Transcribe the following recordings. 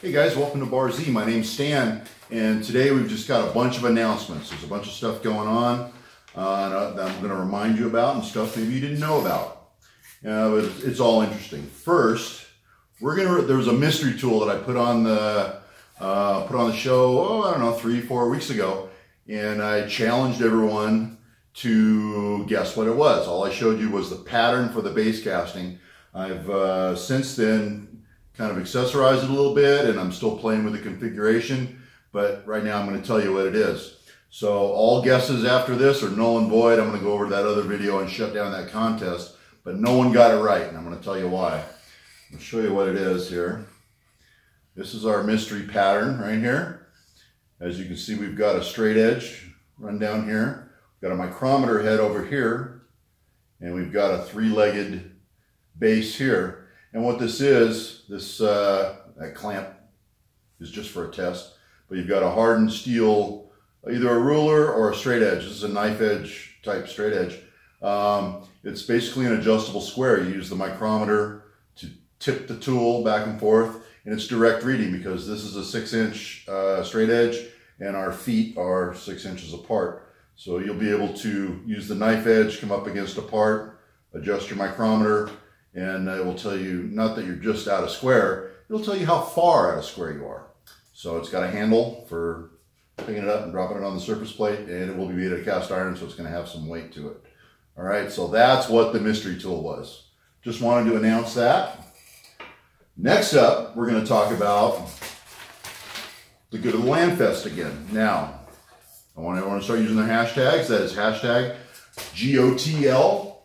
Hey guys, welcome to Bar Z. My name's Stan, and today we've just got a bunch of announcements. There's a bunch of stuff going on that I'm going to remind you about, and stuff maybe you didn't know about. But it's all interesting. First, there was a mystery tool that I put on the show, I don't know, 3-4 weeks ago, and I challenged everyone to guess what it was. All I showed you was the pattern for the base casting. I've since then kind of accessorized it a little bit, and I'm still playing with the configuration, but right now I'm going to tell you what it is. So all guesses after this are null and void. I'm going to go over that other video and shut down that contest, but no one got it right, and I'm going to tell you why. I'll show you what it is here. This is our mystery pattern right here. As you can see, we've got a straight edge run down here. We've got a micrometer head over here, and we've got a three-legged base here. And what this is, that clamp is just for a test, but you've got a hardened steel, either a ruler or a straight edge. This is a knife edge type straight edge. It's basically an adjustable square. You use the micrometer to tip the tool back and forth, and it's direct reading because this is a 6-inch straight edge and our feet are 6 inches apart. So you'll be able to use the knife edge, come up against a part, adjust your micrometer, and it will tell you, not that you're just out of square, it'll tell you how far out of square you are. So it's got a handle for picking it up and dropping it on the surface plate, and it will be made of cast iron, so it's going to have some weight to it. All right, so that's what the mystery tool was. Just wanted to announce that. Next up, we're going to talk about the good of the Land Fest again. Now, I want everyone to start using their hashtags. That is hashtag GOTLFest.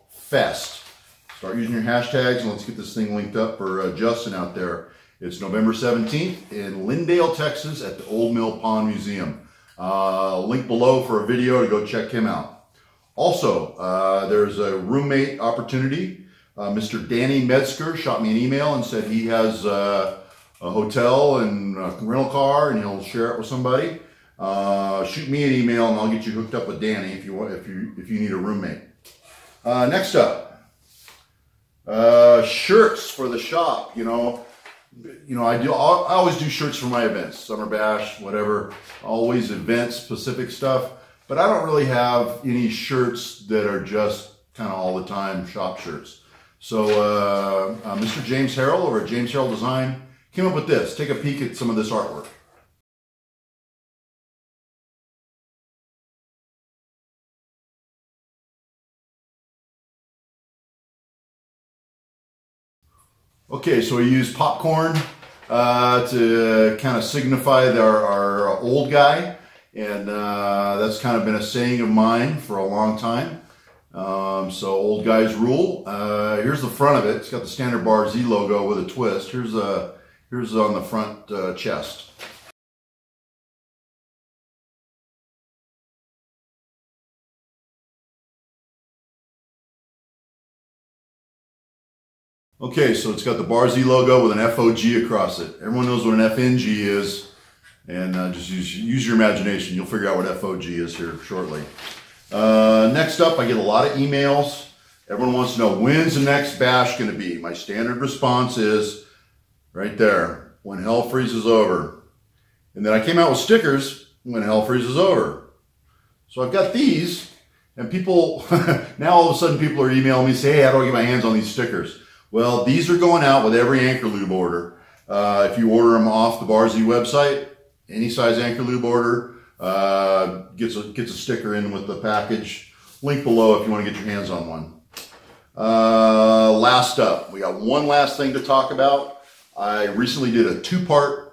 Start using your hashtags, and let's get this thing linked up for Justin out there. It's November 17th in Lindale, Texas at the Old Mill Pond Museum. Link below for a video to go check him out. Also, there's a roommate opportunity. Mr. Danny Metzger shot me an email and said he has a hotel and a rental car, and he'll share it with somebody. Shoot me an email, and I'll get you hooked up with Danny if you need a roommate. Next up. Shirts for the shop. I always do shirts for my events, Summer Bash, whatever, always event specific stuff, but I don't really have any shirts that are just kind of all the time shop shirts. So Mr. James Harrell over at James Harrell Design came up with this. Take a peek at some of this artwork. Okay, so we use popcorn to kind of signify our old guy, and that's kind of been a saying of mine for a long time. So old guys rule. Here's the front of it. It's got the standard Bar Z logo with a twist. Here's on the front chest. Okay, so it's got the Bar Z logo with an FOG across it. Everyone knows what an FNG is, and just use your imagination. You'll figure out what FOG is here shortly. Next up, I get a lot of emails. Everyone wants to know, when's the next bash going to be? My standard response is right there, when hell freezes over. And then I came out with stickers, when hell freezes over. So I've got these, and people, now all of a sudden people are emailing me, say, hey, how do I get my hands on these stickers? Well, these are going out with every anchor lube order. If you order them off the Bar Z website, any size anchor lube order gets a sticker in with the package. Link below if you want to get your hands on one. Last up, we got one last thing to talk about. I recently did a 2-part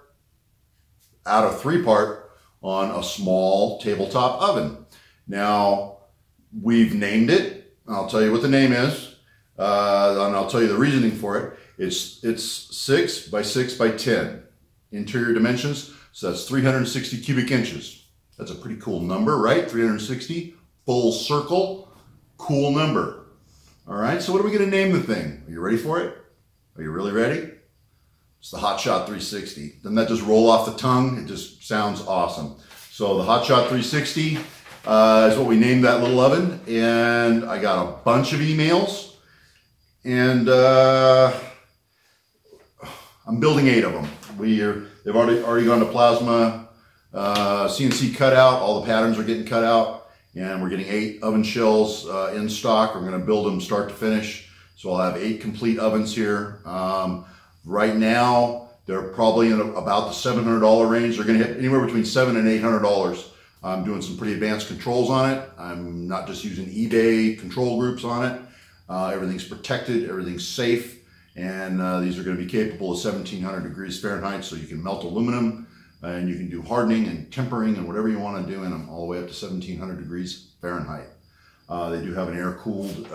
out of 3-part on a small tabletop oven. Now, we've named it. I'll tell you what the name is. And I'll tell you the reasoning for it. It's 6 by 6 by 10 interior dimensions, so that's 360 cubic inches. That's a pretty cool number, right? 360, full circle, cool number. All right, so what are we going to name the thing? Are you ready for it? Are you really ready? It's the Hot Shot 360. Doesn't that just roll off the tongue? It just sounds awesome. So the Hot Shot 360 is what we named that little oven, and I got a bunch of emails. And I'm building 8 of them. They've already gone to plasma, CNC cutout. All the patterns are getting cut out, and we're getting 8 oven shells in stock. We're going to build them start to finish, so I'll have 8 complete ovens here. Right now, they're probably in about the $700 range. They're going to hit anywhere between $700 and $800. I'm doing some pretty advanced controls on it. I'm not just using eBay control groups on it. Everything's protected, everything's safe, and these are going to be capable of 1700 degrees Fahrenheit, so you can melt aluminum, and you can do hardening and tempering and whatever you want to do in them, all the way up to 1700 degrees Fahrenheit. They do have an air-cooled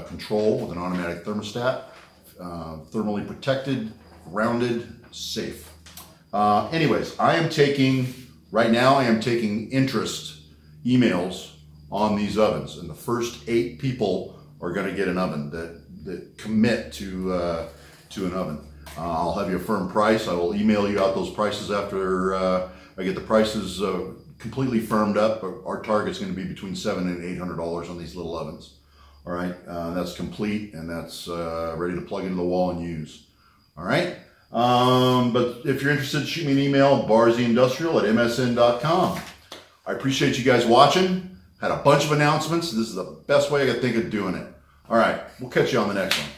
control with an automatic thermostat, thermally protected, rounded, safe. Anyways, right now I am taking interest emails on these ovens, and the first 8 people are going to get an oven that commit to an oven. I'll have you a firm price. I will email you out those prices after I get the prices completely firmed up. Our target's going to be between $700 and $800 on these little ovens. All right, that's complete, and that's ready to plug into the wall and use. All right, but if you're interested, shoot me an email, barzindustrial@msn.com. I appreciate you guys watching. Had a bunch of announcements. This is the best way I could think of doing it. All right, we'll catch you on the next one.